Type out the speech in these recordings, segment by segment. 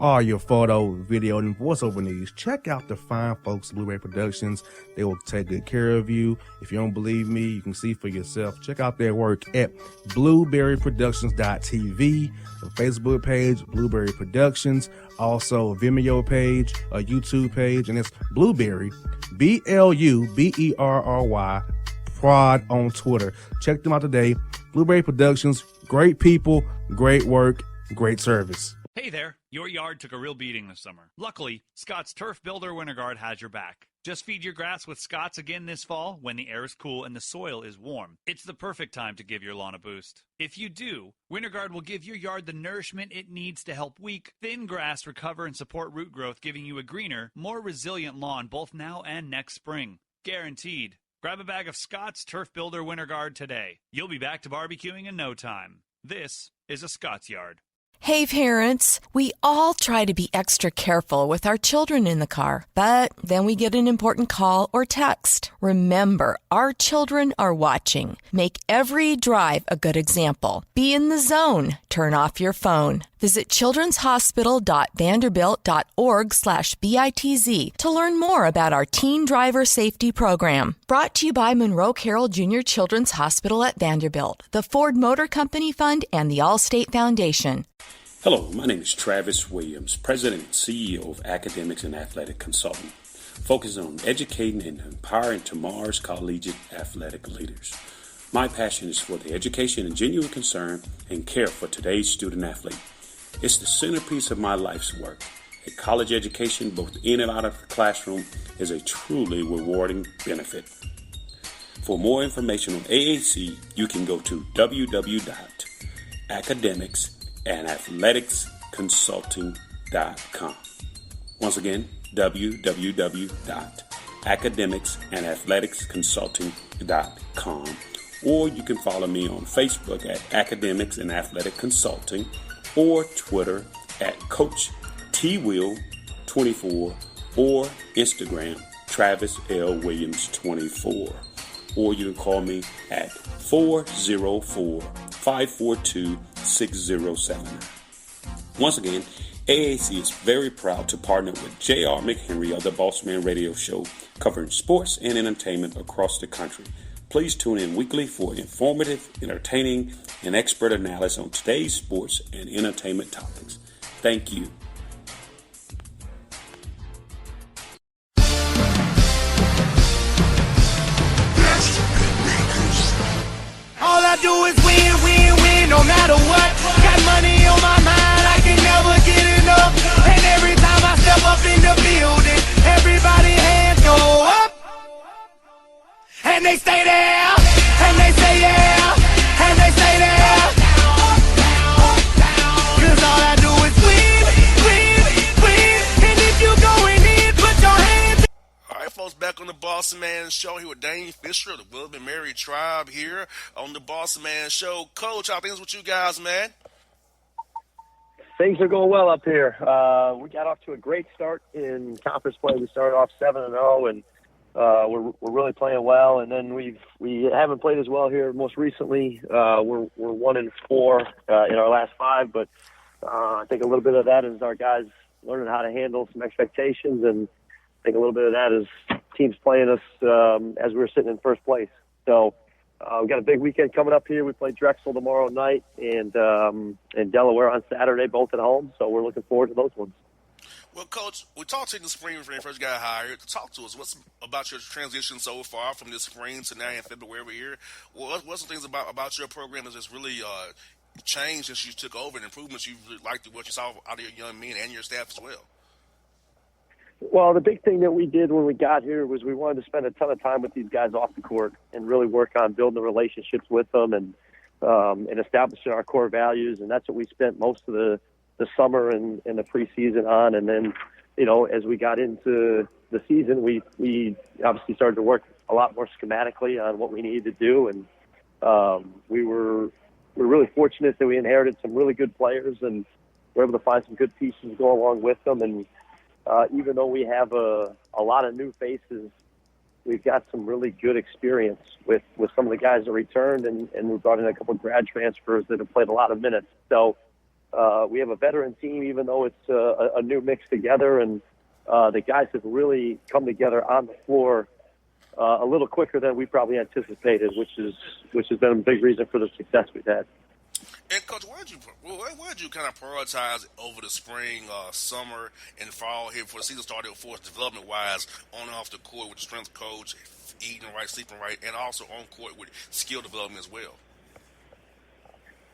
all your photo, video, and voiceover needs, check out the fine folks at Blueberry Productions. They will take good care of you. If you don't believe me, you can see for yourself. Check out their work at blueberryproductions.tv, the Facebook page, Blueberry Productions, also a Vimeo page, a YouTube page, and it's Blueberry, BLUBERRY, Prod on Twitter. Check them out today. Blueberry Productions, great people, great work, great service. Hey there, your yard took a real beating this summer. Luckily, Scott's Turf Builder Winter Guard has your back. Just feed your grass with Scott's again this fall when the air is cool and the soil is warm. It's the perfect time to give your lawn a boost. If you do, Winter Guard will give your yard the nourishment it needs to help weak, thin grass recover and support root growth, giving you a greener, more resilient lawn both now and next spring. Guaranteed. Grab a bag of Scott's Turf Builder Winter Guard today. You'll be back to barbecuing in no time. This is a Scott's Yard. Hey parents, we all try to be extra careful with our children in the car, but then we get an important call or text. Remember, our children are watching. Make every drive a good example. Be in the zone. Turn off your phone. Visit childrenshospital.vanderbilt.org/BITZ to learn more about our teen driver safety program. Brought to you by Monroe Carroll Jr. Children's Hospital at Vanderbilt, the Ford Motor Company Fund, and the Allstate Foundation. Hello, my name is Travis Williams, President and CEO of Academics and Athletic Consulting, focusing on educating and empowering tomorrow's collegiate athletic leaders. My passion is for the education and genuine concern and care for today's student athlete. It's the centerpiece of my life's work. A college education, both in and out of the classroom, is a truly rewarding benefit. For more information on AAC, you can go to www.academicsandathleticsconsulting.com. Once again, www.academicsandathleticsconsulting.com. Or you can follow me on Facebook at Academics and Athletic Consulting, or Twitter at Coach TWill24, or Instagram Travis L. Williams 24. Or you can call me at 404-542-6079. Once again, AAC is very proud to partner with J.R. McHenry of the Bossman Radio Show, covering sports and entertainment across the country. Please tune in weekly for informative, entertaining, and expert analysis on today's sports and entertainment topics. Thank you. All I do is win, win, win, no matter what. Got money on my mind, I can never get enough. And every time I step up in the building, everybody hands go up. And they stay there, and they say yeah, and they stay there. Cause all I do is win, win, win. And if you going in, put your hands. All right, folks, back on the Bossman Show here with Dane Fischer of the Willoughby Mary Tribe here on the Bossman Show. Coach, how things with you guys, man? Things are going well up here. We got off to a great start in conference play. We started off 7-0, and we're really playing well. And then we haven't played as well here most recently. We're 1-4 in our last 5, but I think a little bit of that is our guys learning how to handle some expectations, and I think a little bit of that is teams playing us as we were sitting in first place. So we've got a big weekend coming up here. We play Drexel tomorrow night and Delaware on Saturday, both at home. So we're looking forward to those ones. Well, Coach, we talked to you in the spring when you first got hired. Talk to us. What's about your transition so far from this spring to now in February here? What's some things about your program that's really changed since you took over, and improvements you really liked what you saw out of your young men and your staff as well? Well, the big thing that we did when we got here was we wanted to spend a ton of time with these guys off the court and really work on building the relationships with them and establishing our core values. And that's what we spent most of the summer and the preseason on. And then, as we got into the season, we obviously started to work a lot more schematically on what we needed to do. And we're really fortunate that we inherited some really good players and were able to find some good pieces to go along with them. And even though we have a lot of new faces, we've got some really good experience with some of the guys that returned, and we brought in a couple of grad transfers that have played a lot of minutes. So We have a veteran team, even though it's a new mix together, and the guys have really come together on the floor a little quicker than we probably anticipated, which has been a big reason for the success we've had. And Coach, why did you kind of prioritize over the spring, summer, and fall here before the season started for us development-wise, on and off the court with the strength coach, eating right, sleeping right, and also on court with skill development as well?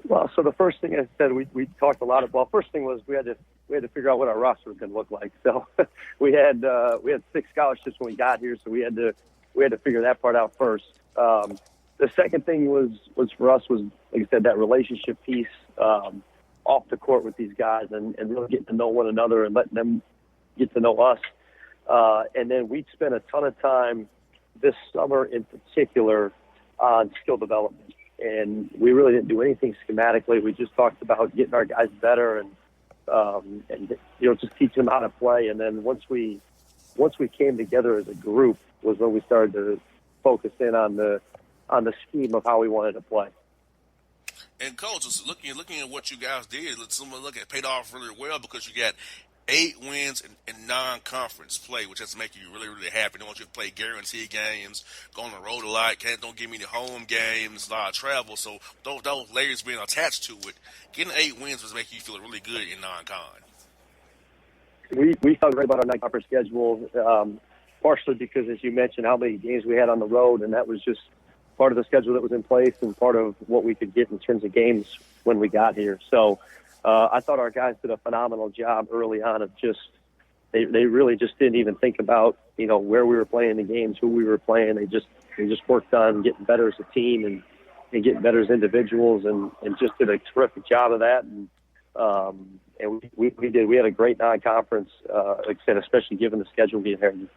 Well, so the first thing I said, we talked a lot about. First thing was we had to figure out what our roster was going to look like. So we had 6 scholarships when we got here, so we had to figure that part out first. The second thing was for us was, like I said, that relationship piece off the court with these guys and really getting to know one another and letting them get to know us. And then we spent a ton of time this summer in particular on skill development. And we really didn't do anything schematically. We just talked about getting our guys better and just teaching them how to play. And then once we came together as a group was when we started to focus in on the scheme of how we wanted to play. And Coach, looking at what you guys did, it paid off really well because you got 8 wins in non-conference play, which has to make you really, really happy. They want you to play guaranteed games, go on the road a lot, don't give me the home games, a lot of travel. So those layers being attached to it, getting 8 wins was make you feel really good in non-con. We felt great about our non-conference schedule, partially because, as you mentioned, how many games we had on the road, and that was just part of the schedule that was in place and part of what we could get in terms of games when we got here. So I thought our guys did a phenomenal job early on of they really just didn't even think about, where we were playing the games, who we were playing. They just worked on getting better as a team and getting better as individuals and just did a terrific job of that. And we had a great non-conference, like I said, especially given the schedule we inherited.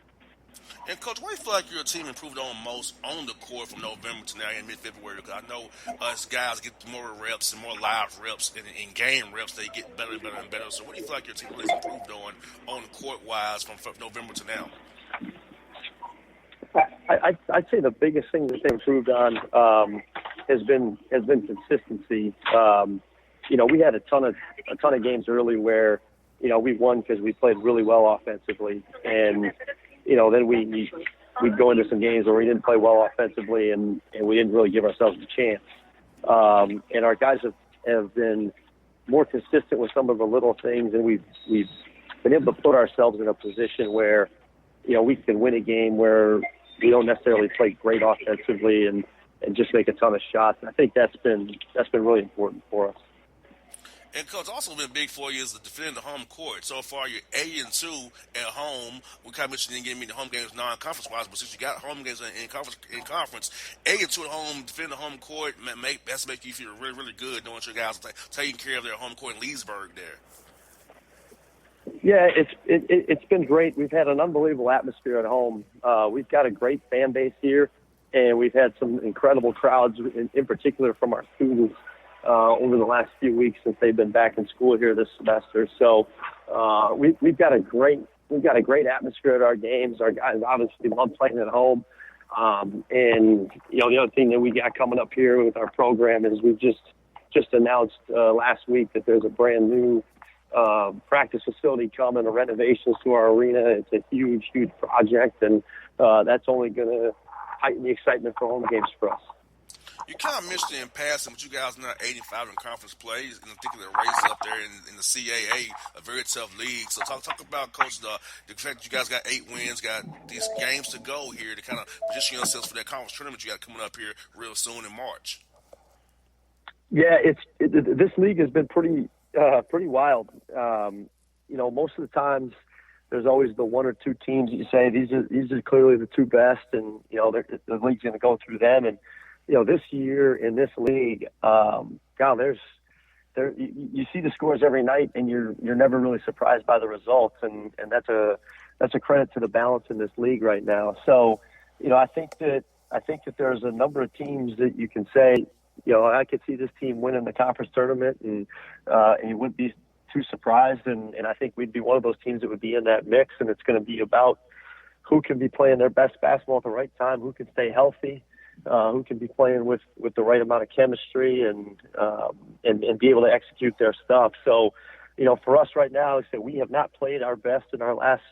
And Coach, where do you feel like your team improved on most on the court from November to now in mid-February? Because I know us guys get more reps and more live reps and in game reps, they get better and better and better. So what do you feel like your team really improved on the court-wise from November to now? I'd say the biggest thing that they improved on has been consistency. We had a ton of games early where we won because we played really well offensively, and then we'd go into some games where we didn't play well offensively and we didn't really give ourselves a chance. And our guys have been more consistent with some of the little things, and we've been able to put ourselves in a position where we can win a game where we don't necessarily play great offensively and just make a ton of shots. And I think that's been really important for us. And Coach, also been big for you is the defending the home court. So far, you're 8-2 at home. We kind of mentioned you didn't get the home games non-conference wise, but since you got home games in conference, 8-2 at home, defending the home court, that's make you feel really, really good knowing your guys are taking care of their home court in Leesburg there. Yeah, it's been great. We've had an unbelievable atmosphere at home. We've got a great fan base here, and we've had some incredible crowds, in particular from our students. Over the last few weeks since they've been back in school here this semester. So we've got a great atmosphere at our games. Our guys obviously love playing at home. And the other thing that we got coming up here with our program is we've just announced last week that there's a brand new practice facility coming, a renovations to our arena. It's a huge project, and that's only going to heighten the excitement for home games for us. You kind of mentioned in passing, but you guys are not 85 in conference plays, in particular race up there in the CAA, a very tough league. So talk about, Coach, the fact that you guys got 8 wins, got these games to go here to kind of position yourselves for that conference tournament you got coming up here real soon in March. Yeah, this league has been pretty wild. Most of the times there's always the 1 or 2 teams that you say these are clearly the 2 best, and the league's going to go through them. And this year in this league, you see the scores every night, and you're never really surprised by the results, and that's a credit to the balance in this league right now. So, I think that there's a number of teams that you can say, I could see this team winning the conference tournament, and you wouldn't be too surprised, and I think we'd be one of those teams that would be in that mix, and it's going to be about who can be playing their best basketball at the right time, who can stay healthy. who can be playing with the right amount of chemistry and be able to execute their stuff. So, for us right now, like I said, we have not played our best in our last,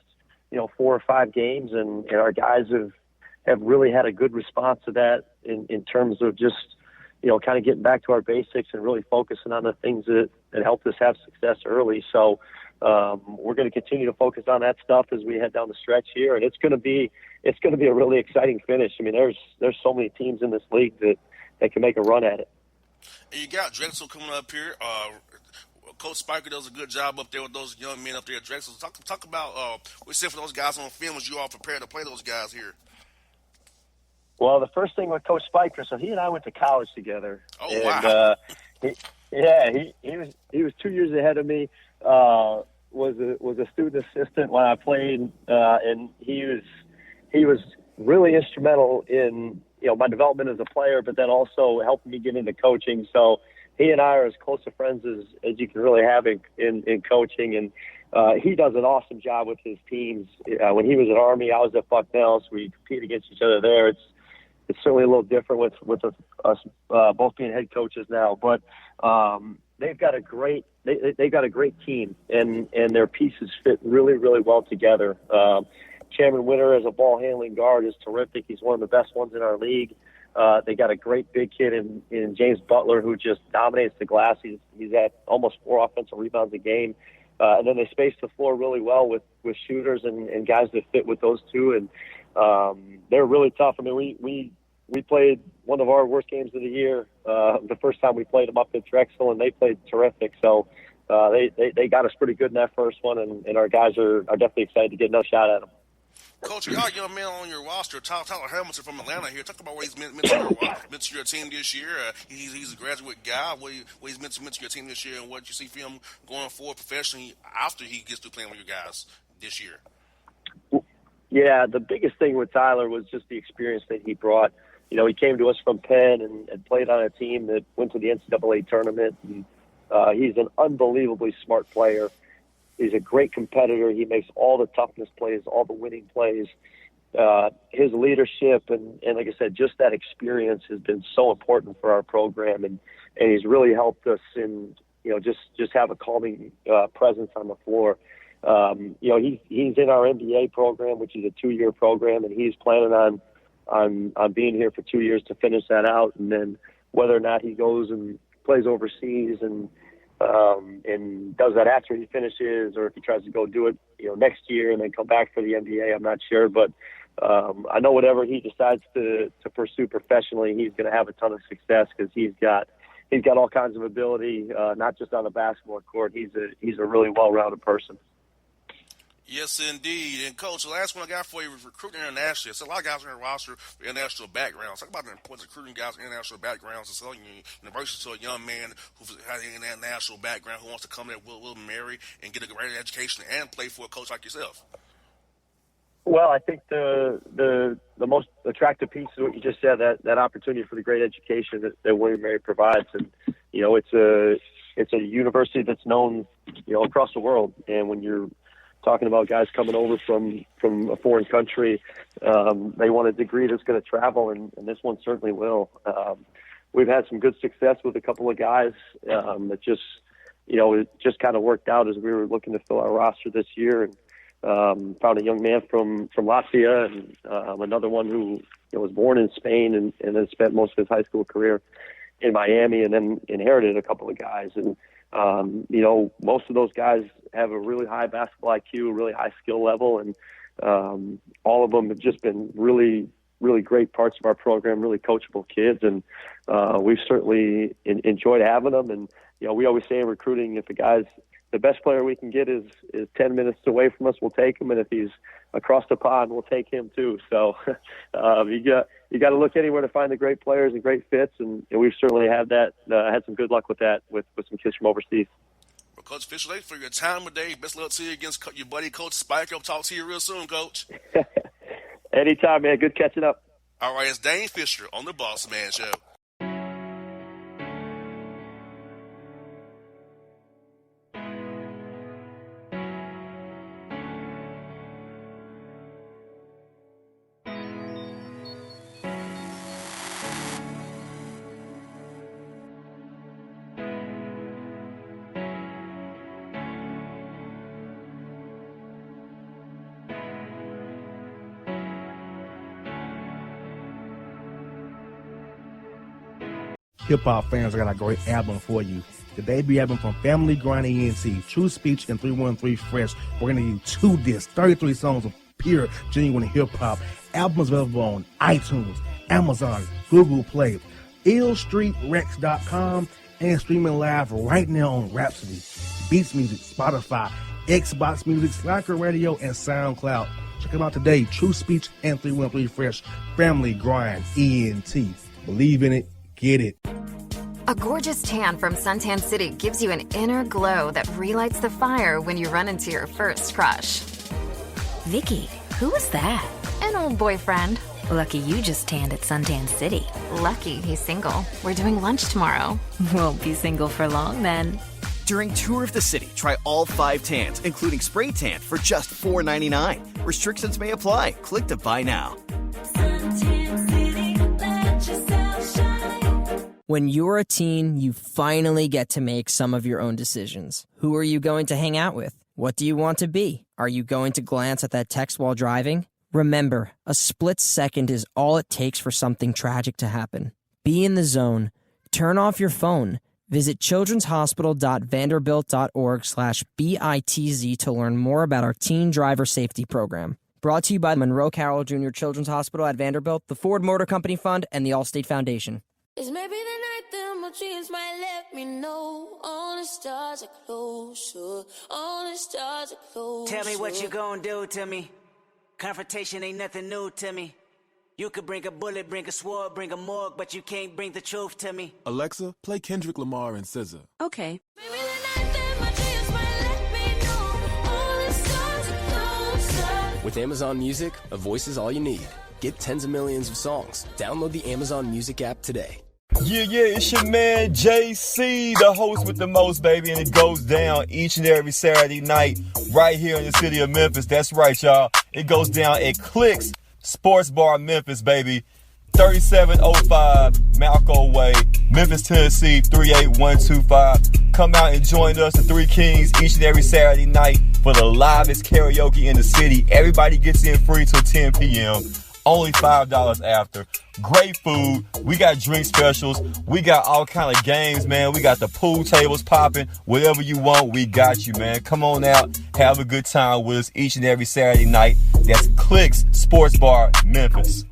4 or 5 games, and our guys have really had a good response to that in terms of just, kind of getting back to our basics and really focusing on the things that helped us have success early. So we're going to continue to focus on that stuff as we head down the stretch here, and it's going to be a really exciting finish. I mean, there's so many teams in this league that can make a run at it. And you got Drexel coming up here. Coach Spiker does a good job up there with those young men up there at Drexel. Talk about what you said for those guys on film as you all prepare to play those guys here. Well, the first thing with Coach Spiker, so he and I went to college together. Oh, and, wow. He was 2 years ahead of me. Was a student assistant when I played, and he was really instrumental in my development as a player, but then also helping me get into coaching. So he and I are as close of friends as you can really have in coaching, and he does an awesome job with his teams. When he was at Army, I was at Bucknell, so we compete against each other there. It's certainly a little different with us both being head coaches now, but they've got a great team, and their pieces fit really, really well together. Cameron Winter as a ball handling guard is terrific. He's one of the best ones in our league. They got a great big kid in James Butler who just dominates the glass. He's at almost 4 offensive rebounds a game. And then they space the floor really well with shooters and guys that fit with those two. And they're really tough. I mean, we played one of our worst games of the year the first time we played them up at Drexel, and they played terrific. So they got us pretty good in that first one, and our guys are definitely excited to get another shot at them. Coach, you got a young man on your roster, Tyler Hamilton from Atlanta here. Talk about what he's meant to your team this year. He's a graduate guy. What he's meant to your team this year, and what you see for him going forward professionally after he gets to playing with your guys this year. Yeah, the biggest thing with Tyler was just the experience that he brought. He came to us from Penn and played on a team that went to the NCAA tournament. And, he's an unbelievably smart player. He's a great competitor. He makes all the toughness plays, all the winning plays. His leadership and like I said, just that experience has been so important for our program, and he's really helped us in just have a calming presence on the floor. He's in our MBA program, which is a 2-year program, and he's planning on being here for 2 years to finish that out, and then whether or not he goes and plays overseas and does that after he finishes, or if he tries to go do it, next year and then come back for the NBA, I'm not sure. But I know whatever he decides to pursue professionally, he's going to have a ton of success because he's got all kinds of ability, not just on the basketball court. He's a really well-rounded person. Yes, indeed. And, Coach, the last one I got for you was recruiting internationally. So a lot of guys are in the roster with international backgrounds. Talk about the importance of recruiting guys with international backgrounds and selling university to a young man who has an international background who wants to come there, will marry, and get a great education and play for a coach like yourself. Well, I think the most attractive piece is what you just said, that opportunity for the great education that William & Mary provides. And, it's a university that's known, across the world. And when you're talking about guys coming over from a foreign country, they want a degree that's going to travel, and this one certainly will. We've had some good success with a couple of guys that it just kind of worked out as we were looking to fill our roster this year, and found a young man from Latvia, and another one who was born in Spain and then spent most of his high school career in Miami, and then inherited a couple of guys. And most of those guys have a really high basketball IQ, a really high skill level, and all of them have just been really, really great parts of our program, really coachable kids, and we've certainly enjoyed having them. And we always say in recruiting, if the best player we can get is 10 minutes away from us, we'll take him, and if he's across the pond, we'll take him too. So you got to look anywhere to find the great players and great fits, and we've certainly had that. Had some good luck with that with some kids from overseas. Well, Coach Fischer, thanks for your time today. Best of luck to you against your buddy Coach Spiker. I'll talk to you real soon, Coach. Anytime, man. Good catching up. All right, it's Dane Fischer on the Bossman Show. hip-hop fans, I got a great album for you. The debut album from Family Grind ENT, True Speech and 313 Fresh. We're going to give you 2 discs, 33 songs of pure, genuine hip-hop. Albums available on iTunes, Amazon, Google Play, illstreetrex.com, and streaming live right now on Rhapsody, Beats Music, Spotify, Xbox Music, Slacker Radio, and SoundCloud. Check them out today. True Speech and 313 Fresh. Family Grind ENT. Believe in it. Get it. A gorgeous tan from Suntan City gives you an inner glow that relights the fire when you run into your first crush. Vicky, who was that? An old boyfriend. Lucky you just tanned at Suntan City. Lucky he's single. We're doing lunch tomorrow. Won't be single for long then. During Tour of the City, try all 5 tans, including spray tan, for just $4.99. Restrictions may apply. Click to buy now. When you're a teen, you finally get to make some of your own decisions. Who are you going to hang out with? What do you want to be? Are you going to glance at that text while driving? Remember, a split second is all it takes for something tragic to happen. Be in the zone. Turn off your phone. Visit childrenshospital.vanderbilt.org/BITZ to learn more about our teen driver safety program. Brought to you by Monroe Carroll Jr. Children's Hospital at Vanderbilt, the Ford Motor Company Fund, and the Allstate Foundation. It's maybe the night that my dreams might let me know. All the stars are closer. All the stars are closer. Tell me what you gonna do to me. Confrontation ain't nothing new to me. You could bring a bullet, bring a sword, bring a morgue, but you can't bring the truth to me. Alexa, play Kendrick Lamar and SZA. Okay. Maybe the night that my dreams might let me know. All the stars are closer. With Amazon Music, a voice is all you need. Get tens of millions of songs. Download the Amazon Music app today. Yeah, it's your man JC, the host with the most, baby, and it goes down each and every Saturday night right here in the city of Memphis. That's right, y'all. It goes down at Clicks Sports Bar Memphis, baby. 3705 Malco Way, Memphis, Tennessee, 38125. Come out and join us, the Three Kings, each and every Saturday night for the livest karaoke in the city. Everybody gets in free till 10 p.m. Only $5 after. Great food. We got drink specials. We got all kind of games, man. We got the pool tables popping. Whatever you want, we got you, man. Come on out. Have a good time with us each and every Saturday night. That's Clicks Sports Bar, Memphis.